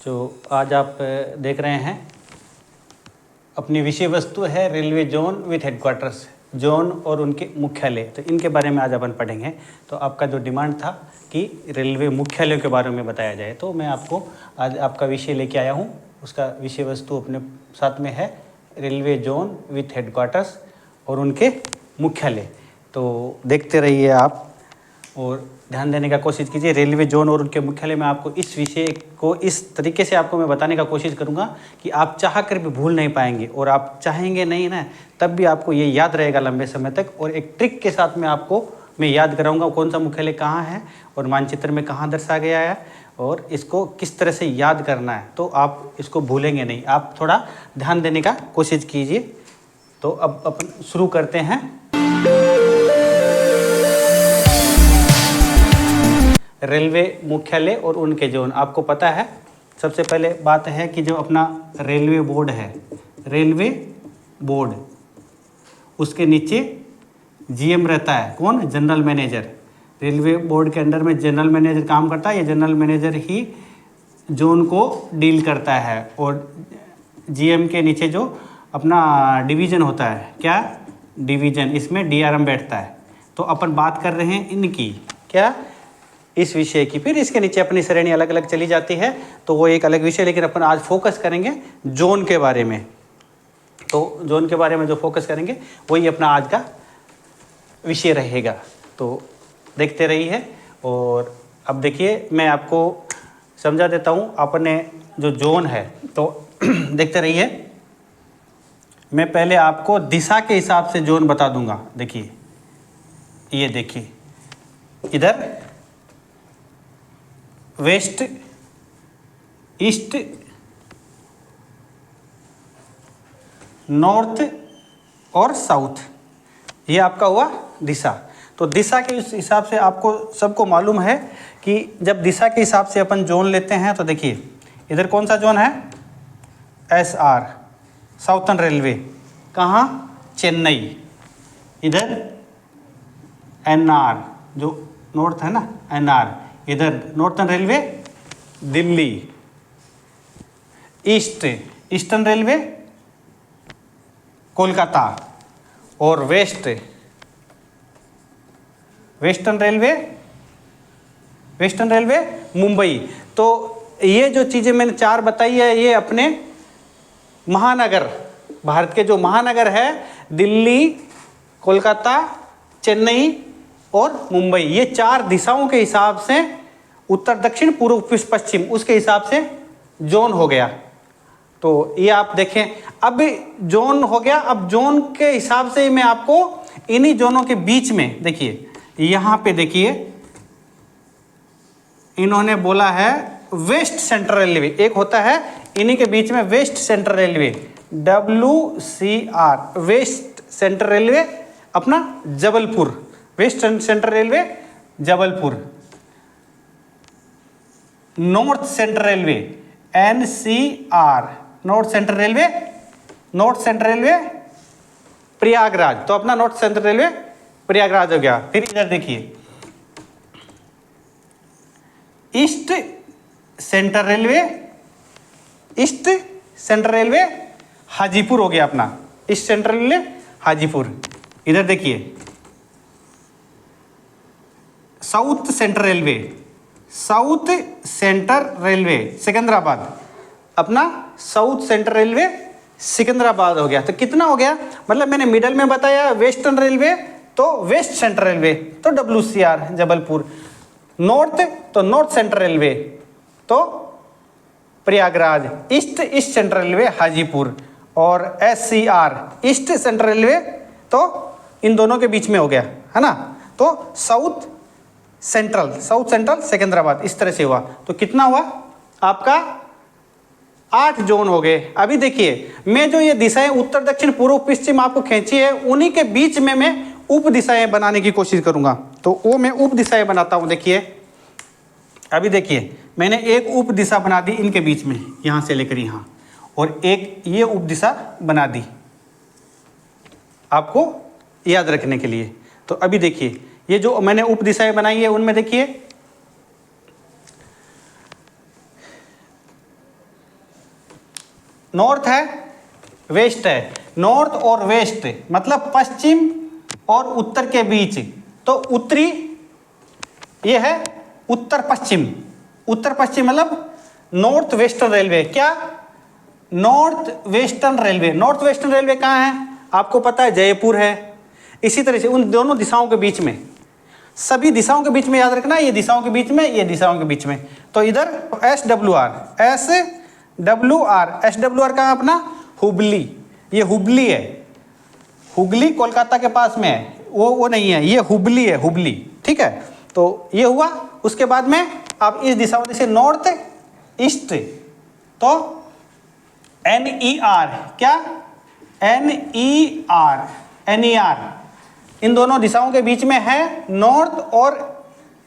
जो आज आप देख रहे हैं अपनी विषय वस्तु है railway zone with headquarters, zone और उनके मुख्यालय। तो इनके बारे में आज अपन पढ़ेंगे। तो आपका जो डिमांड था कि रेलवे मुख्यालयों के बारे में बताया जाए, तो मैं आपको आज आपका विषय लेके आया हूँ। उसका विषय वस्तु अपने साथ में है रेलवे जोन विथ हेडक्वार्टर्स और उनके मुख्यालय। तो देखते रहिए आप और ध्यान देने का कोशिश कीजिए। रेलवे जोन और उनके मुख्यालय में आपको इस विषय को इस तरीके से आपको मैं बताने का कोशिश करूंगा कि आप चाह कर भी भूल नहीं पाएंगे, और आप चाहेंगे नहीं ना तब भी आपको ये याद रहेगा लंबे समय तक। और एक ट्रिक के साथ में आपको मैं याद कराऊंगा कौन सा मुख्यालय कहाँ है और मानचित्र में कहाँ दर्शाया गया है और इसको किस तरह से याद करना है, तो आप इसको भूलेंगे नहीं। आप थोड़ा ध्यान देने का कोशिश कीजिए। तो अब अपन शुरू करते हैं। रेलवे मुख्यालय और उनके जोन आपको पता है। सबसे पहले बात है कि जो अपना रेलवे बोर्ड है, रेलवे बोर्ड, उसके नीचे जीएम रहता है। कौन? General manager. रेलवे बोर्ड के अंडर में जनरल मैनेजर काम करता है। ये जनरल मैनेजर ही जोन को डील करता है। और जीएम के नीचे जो अपना डिवीज़न होता है, क्या डिवीज़न, इसमें डीआरएम बैठता है। तो अपन बात कर रहे हैं इनकी, क्या, इस विषय की। फिर इसके नीचे अपनी श्रेणी अलग अलग चली जाती है, तो वो एक अलग विषय। लेकिन अपन आज फोकस करेंगे जोन के बारे में। तो जोन के बारे में जो फोकस करेंगे वही अपना आज का विषय रहेगा। तो देखते रहिए। और अब देखिए मैं आपको समझा देता हूँ अपने जो जोन है, तो देखते रहिए। मैं पहले आपको दिशा के हिसाब से जोन बता दूंगा। देखिए, ये देखिए, इधर वेस्ट, ईस्ट, नॉर्थ और साउथ, ये आपका हुआ दिशा। तो दिशा के इस हिसाब से आपको सबको मालूम है कि जब दिशा के हिसाब से अपन जोन लेते हैं, तो देखिए इधर कौन सा जोन है? SR, southern railway. कहाँ? चेन्नई। इधर एनआर, जो नॉर्थ है ना, एनआर। इधर northern railway, Delhi. East, eastern railway, Kolkata. और west, western railway, western railway, Mumbai. तो ये जो चीज़ें मैंने चार बताई है, ये अपने महानगर, भारत के जो महानगर है, दिल्ली, कोलकाता, चेन्नई और मुंबई, ये चार दिशाओं के हिसाब से, उत्तर, दक्षिण, पूर्व, पश्चिम, उसके हिसाब से जोन हो गया। तो ये आप देखें, अब जोन हो गया। अब जोन के हिसाब से मैं आपको इन्हीं जोनों के बीच में, देखिए यहाँ पे देखिए, इन्होंने बोला है वेस्ट सेंट्रल रेलवे। एक होता है इन्हीं के बीच में west central railway, WCR, west central railway अपना Jabalpur, west central railway Jabalpur. North central railway, NCR, north central railway, north central railway Prayagraj. तो अपना नॉर्थ सेंट्रल रेलवे प्रयागराज हो गया। फिर इधर देखिए, east central railway, east central railway Hajipur हो गया अपना, ईस्ट सेंट्रल रेलवे हाजीपुर। इधर देखिए south central railway, south central railway Secunderabad, अपना साउथ सेंट्रल रेलवे सिकंदराबाद हो गया। तो कितना हो गया? मतलब मैंने मिडल में बताया वेस्टर्न रेलवे, तो वेस्ट सेंट्रल रेलवे, तो WCR जबलपुर। नॉर्थ, तो नॉर्थ सेंट्रल रेलवे, तो Prayagraj. East, east central railway Hajipur. और SCR, ईस्ट सेंट्रल रेलवे, तो इन दोनों के बीच में हो गया, है ना। तो south central, south central Secunderabad, इस तरह से हुआ। तो कितना हुआ आपका? 8 जोन हो गए। अभी देखिए, मैं जो ये दिशाएं उत्तर, दक्षिण, पूर्व, पश्चिम आपको खींची है, उन्हीं के बीच में मैं उप दिशाएं बनाने की कोशिश करूंगा। तो वो मैं उप दिशाएं बनाता हूं। देखिए, अभी देखिए, मैंने एक उप दिशा बना दी इनके बीच में, यहां से लेकर यहां, और एक ये उप दिशा बना दी आपको याद रखने के लिए। तो अभी देखिए, ये जो मैंने उप दिशाएं बनाई है, उनमें देखिए नॉर्थ है, वेस्ट है। नॉर्थ और वेस्ट मतलब पश्चिम और उत्तर के बीच, तो उत्तरी ये है उत्तर पश्चिम। उत्तर पश्चिम मतलब नॉर्थ वेस्टर्न रेलवे। क्या? North western railway. North western railway कहाँ है? आपको पता है जयपुर है। इसी तरह से उन दोनों दिशाओं के बीच में, सभी दिशाओं के बीच में याद रखना, ये दिशाओं के बीच में, ये दिशाओं के बीच में। तो इधर SWR, SWR कहाँ अपना? हुबली। ये हुबली है। हुगली कोलकाता के पास में है, वो नहीं है, ये हुबली है, हुबली। ठीक है, तो ये हुआ। उसके बाद में आप इस दिशा में जैसे नॉर्थ ईस्ट, तो NER, क्या? NER इन दोनों दिशाओं के बीच में है, नॉर्थ और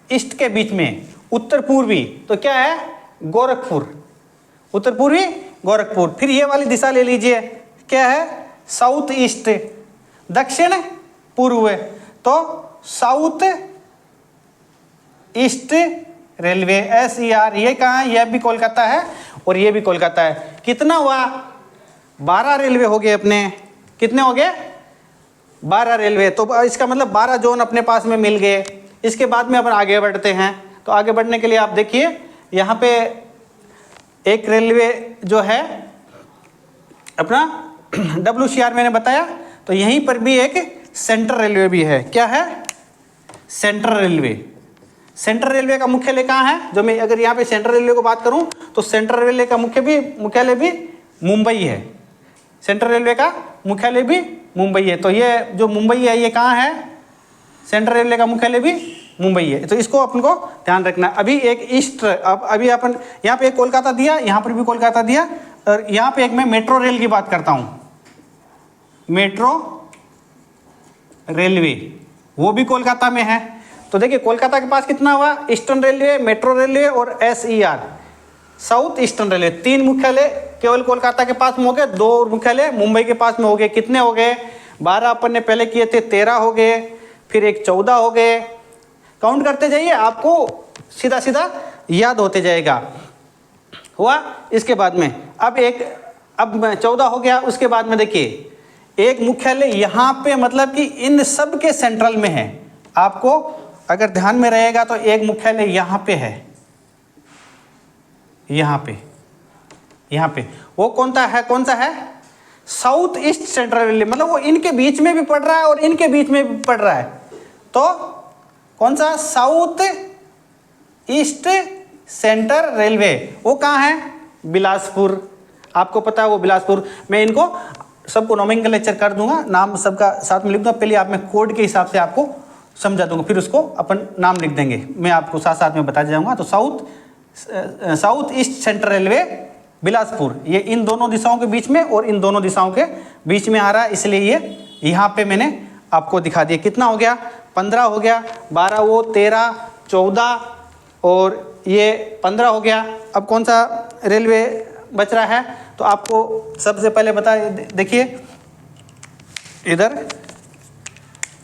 ईस्ट के बीच में। उत्तर पूर्वी तो क्या है? गोरखपुर। उत्तर पूर्वी गोरखपुर। फिर ये वाली दिशा ले लीजिए, क्या है? साउथ ईस्ट, दक्षिण पूर्व, तो साउथ ईस्ट रेलवे SER। ये कहाँ है? यह भी कोलकाता है और ये भी कोलकाता है। कितना हुआ? 12 रेलवे हो गए अपने। कितने हो गए? 12 रेलवे। तो इसका मतलब 12 जोन अपने पास में मिल गए। इसके बाद में अपन आगे बढ़ते हैं। तो आगे बढ़ने के लिए आप देखिए, यहाँ पे एक रेलवे जो है अपना WCR मैंने बताया, तो यहीं पर भी एक सेंट्रल रेलवे भी है। क्या है? Central railway. सेंट्रल रेलवे का मुख्यालय कहाँ है? जो मैं अगर यहाँ पे सेंट्रल रेलवे को बात करूँ तो सेंट्रल रेलवे का मुख्यालय भी मुंबई है। सेंट्रल रेलवे का मुख्यालय भी मुंबई है। तो ये जो मुंबई है ये कहाँ है? सेंट्रल रेलवे का मुख्यालय भी मुंबई है। तो इसको अपन को ध्यान रखना। अभी एक ईस्ट, अभी अपन यहाँ पे एक कोलकाता दिया, यहाँ पर भी कोलकाता दिया, और यहाँ पे एक मैं मेट्रो रेल की बात करता हूँ। मेट्रो रेलवे वो भी कोलकाता में है। तो देखिए कोलकाता के पास कितना हुआ? ईस्टर्न रेलवे, मेट्रो रेलवे और SER, साउथ ईस्टर्न रेलवे। 3 मुख्यालय केवल कोलकाता के पास में हो गए, 2 मुख्यालय मुंबई के पास में हो गए। कितने हो गए? 12 अपन ने पहले किए थे, 13 हो गए, फिर एक 14 हो गए। काउंट करते जाइए, आपको सीधा सीधा याद होते जाएगा। हुआ? इसके बाद में अब 14 हो गया। उसके बाद में देखिए एक मुख्यालय यहाँ पे, मतलब कि इन सब के सेंट्रल में है। आपको अगर ध्यान में रहेगा तो एक मुख्यालय यहाँ पे है, यहाँ पे वो कौन सा है? South east central railway. मतलब वो इनके बीच में भी पड़ रहा है और इनके बीच में भी पड़ रहा है। तो कौन सा? South east central railway. वो कहाँ है? बिलासपुर। आपको पता है वो बिलासपुर। मैं इनको सबको नोमेनक्लेचर कर दूंगा, नाम सबका साथ में लिख दूंगा। पहले आप मैं कोड के हिसाब से आपको समझा दूंगा, फिर उसको अपन नाम लिख देंगे। मैं आपको साथ साथ में बता जाऊंगा। तो south east central railway Bilaspur, ये इन दोनों दिशाओं के बीच में और इन दोनों दिशाओं के बीच में आ रहा है, इसलिए ये यहाँ पे मैंने आपको दिखा दिया। कितना हो गया? 15 हो गया, 12 वो 13, 14 और ये 15 हो गया। अब कौन सा रेलवे बच रहा है? तो आपको सबसे पहले बता देखिए,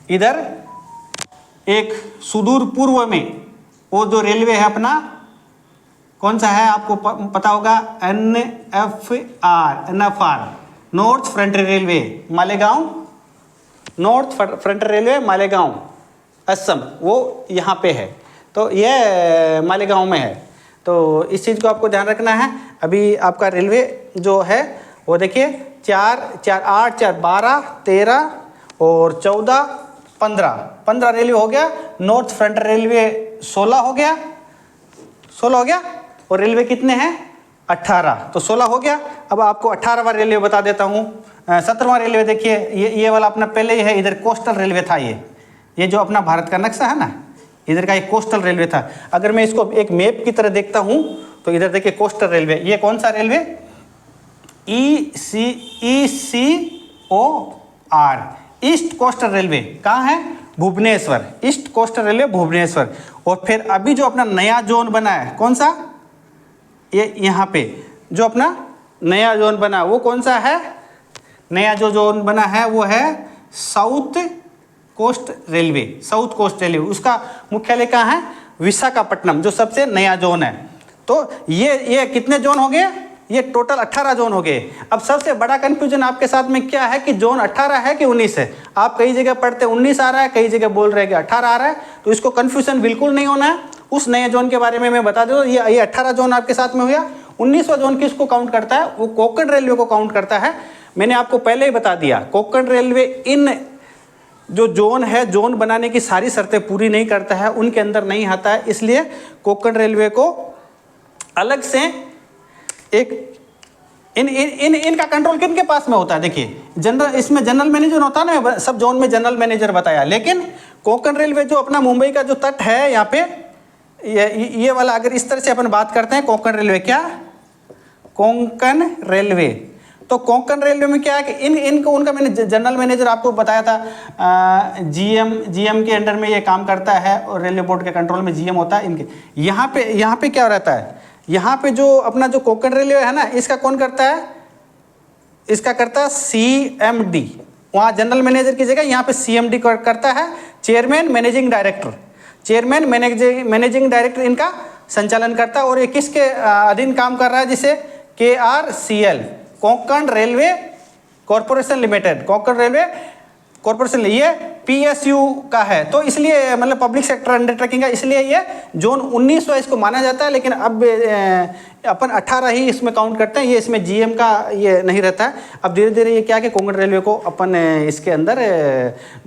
इधर एक सुदूर पूर्व में वो जो रेलवे है अपना, कौन सा है? आपको पता होगा, NFR, north frontier railway Malegaon, north frontier railway Malegaon Assam, वो यहाँ पे है। तो ये मालेगांव में है। तो इस चीज़ को आपको ध्यान रखना है। अभी आपका रेलवे जो है वो देखिए 4, 8, 12, 13 और 14, 15 रेलवे हो गया। नॉर्थ फ्रंटियर रेलवे 16 हो गया और रेलवे कितने हैं? 18। तो 16 हो गया। अब आपको 18वां रेलवे बता देता हूँ। 17वां रेलवे देखिए, ये वाला अपना पहले ही है। इधर कोस्टल रेलवे था। ये जो अपना भारत का नक्शा है ना, इधर का एक कोस्टल रेलवे था। अगर मैं इसको एक मैप की तरह देखता हूँ तो इधर देखिए कोस्टल रेलवे। ये कौन सा railway? ECOR, east coastal railway. कहाँ है? Bhubaneswar. East coastal railway Bhubaneswar. और फिर अभी जो अपना नया जोन बना है, कौन सा? ये यहाँ पे जो अपना नया जोन बना वो कौन सा है? नया जो जोन बना है वो है south coast railway. South coast railway, उसका मुख्यालय कहाँ है? विशाखापट्टनम, जो सबसे नया जोन है। तो ये कितने जोन हो गए? ये टोटल 18 जोन हो गए। अब सबसे बड़ा कंफ्यूजन आपके साथ में क्या है कि जोन 18 है कि 19 है। आप कई जगह पढ़ते 19 आ रहा है, कई जगह बोल रहे हैं कि 18 आ रहा है, तो इसको कंफ्यूजन बिल्कुल नहीं होना है। उस नए जोन के बारे में मैं बता दूँ, ये 18 जोन आपके साथ में हो गया। 19वां जोन किसको काउंट करता है? वो कोंकण रेलवे को काउंट करता है। मैंने आपको पहले ही बता दिया, कोंकण रेलवे इन जो जोन है, जोन बनाने की सारी शर्तें पूरी नहीं करता है, उनके अंदर नहीं आता है। इसलिए कोंकण रेलवे को अलग से एक इनका कंट्रोल किनके पास में होता है? देखिए, जनरल, इसमें जनरल मैनेजर होता है ना, सब जोन में जनरल मैनेजर बताया। लेकिन कोंकण रेलवे जो अपना मुंबई का जो तट है, यहाँ पे ये वाला, अगर इस तरह से अपन बात करते हैं, कोंकण रेलवे, क्या कोंकण रेलवे, तो कोंकण रेलवे में क्या है कि इनको उनका मैंने जनरल मैनेजर आपको बताया था, जीएम के अंडर में ये काम करता है, और रेलवे बोर्ड के कंट्रोल में जीएम होता है इनके। यहाँ पे क्या रहता है? यहाँ पे जो अपना जो कोंकण रेलवे है ना, इसका कौन करता है? इसका करता है CMD। वहाँ जनरल मैनेजर की जगह यहाँ पे CMD करता है, chairman managing director. Chairman managing director इनका संचालन करता है। और ये किसके अधीन काम कर रहा है? जिसे KRCL, Konkan railway corporation limited, Konkan railway corporation, ये PSU का है। तो इसलिए मतलब पब्लिक सेक्टर अंडरटेकिंग है, इसलिए ये जोन 19वां इसको माना जाता है। लेकिन अब अपन 18 ही इसमें काउंट करते हैं, ये इसमें GM का ये नहीं रहता है। अब धीरे धीरे ये क्या है कि कोंकण रेलवे को अपन इसके अंदर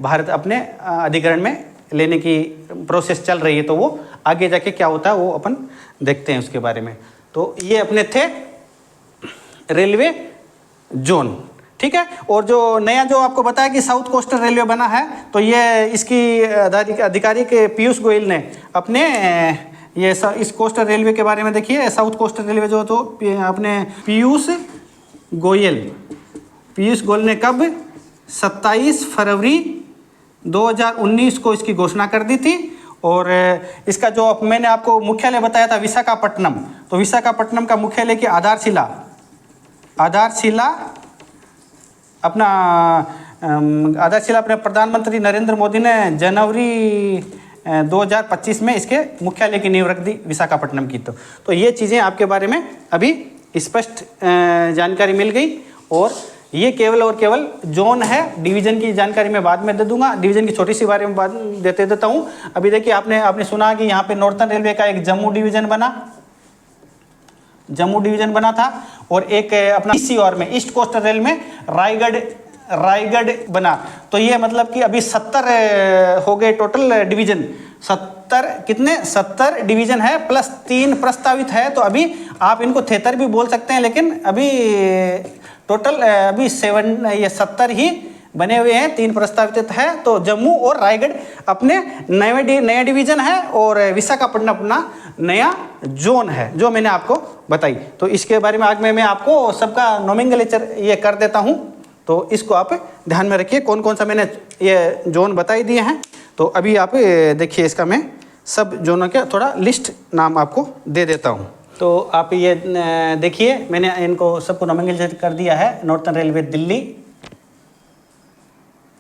भारत अपने अधिग्रहण में लेने की प्रोसेस चल रही है। तो वो आगे जाके क्या होता है वो अपन देखते हैं उसके बारे में। तो ये अपने थे रेलवे जोन, ठीक है। और जो नया जो आपको बताया कि साउथ कोस्टल रेलवे बना है, तो ये इसकी अधिकारी के पीयूष गोयल ने अपने ये इस कोस्टल रेलवे के बारे में देखिए, साउथ कोस्टल रेलवे जो तो अपने पीयूष गोयल ने कब 27 फरवरी 2019 को इसकी घोषणा कर दी थी। और इसका जो मैंने आपको मुख्यालय बताया था विशाखापट्टनम, तो विशाखापट्टनम का मुख्यालय की आधारशिला अपने प्रधानमंत्री नरेंद्र मोदी ने जनवरी 2025 में इसके मुख्यालय की नींव रख दी विशाखापट्टनम की। तो ये चीज़ें आपके बारे में अभी स्पष्ट जानकारी मिल गई। और ये केवल और केवल जोन है, डिवीज़न की जानकारी मैं बाद में दे दूंगा। डिवीज़न की छोटी सी बारे में बाद देता हूँ। अभी देखिए, आपने सुना कि यहाँ पे नॉर्थर्न रेलवे का एक जम्मू डिवीज़न बना था, और एक अपना ECR में ईस्ट कोस्टल रेल में रायगढ़ बना। तो ये मतलब कि अभी 70 हो गए टोटल डिवीज़न। 70 डिवीज़न है, प्लस 3 प्रस्तावित है। तो अभी आप इनको 73 भी बोल सकते हैं, लेकिन अभी टोटल अभी 70 ही बने हुए हैं, 3 प्रस्तावित है। तो जम्मू और रायगढ़ अपने नया डिवीज़न है, और विशाखापट्टनम अपना नया जोन है, जो मैंने आपको बताई। तो इसके बारे में आज मैं आपको सबका नोमेनक्लेचर ये कर देता हूँ। तो इसको आप ध्यान में रखिए, कौन कौन सा मैंने ये जोन बताई दिए हैं। तो अभी आप देखिए, इसका मैं सब जोनों के थोड़ा लिस्ट नाम आपको दे देता हूँ। तो आप ये देखिए, मैंने इनको सबको नोमेनक्लेचर कर दिया है। नॉर्थर्न रेलवे दिल्ली,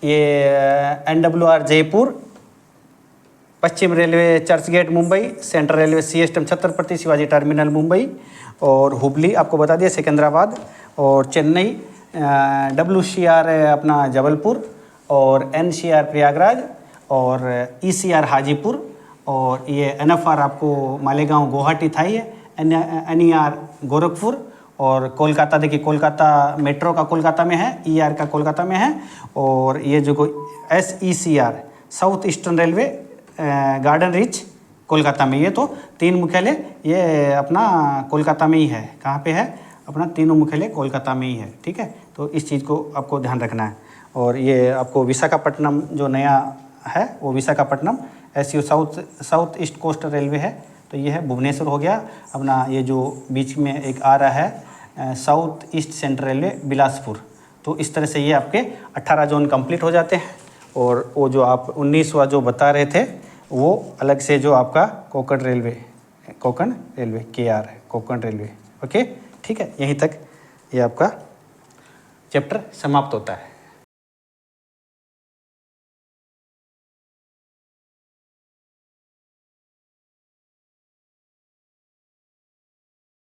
ये NWR जयपुर, पश्चिम railway Churchgate Mumbai, central railway CSTM Chhatrapati Shivaji terminal Mumbai, और हुबली आपको बता दिया सिकंदराबाद, और चेन्नई, WCR अपना जबलपुर, और NCR प्रयागराज, और ECR हाजीपुर, और ये NFR आपको मालेगांव गुवाहाटी था, ये NER गोरखपुर, और कोलकाता देखिए, कोलकाता मेट्रो का कोलकाता में है, ER का कोलकाता में है, और ये जो SECR south eastern railway garden reach Kolkata में। ये तो 3 मुख्यालय ये अपना कोलकाता में ही है। कहाँ पे है? अपना तीनों मुख्यालय कोलकाता में ही है, ठीक है। तो इस चीज़ को आपको ध्यान रखना है। और ये आपको विशाखापट्टनम जो नया है, वो Visakhapatnam SU south east coastal railway है। तो ये है भुवनेश्वर हो गया अपना। ये जो बीच में एक आ रहा है south east central railway Bilaspur. तो इस तरह से ये आपके 18 जोन कंप्लीट हो जाते हैं। और वो जो आप 19वां जो बता रहे थे, वो अलग से जो आपका कोंकण रेलवे KR है, कोंकण रेलवे। ओके, ठीक है। यहीं तक ये आपका चैप्टर समाप्त होता है।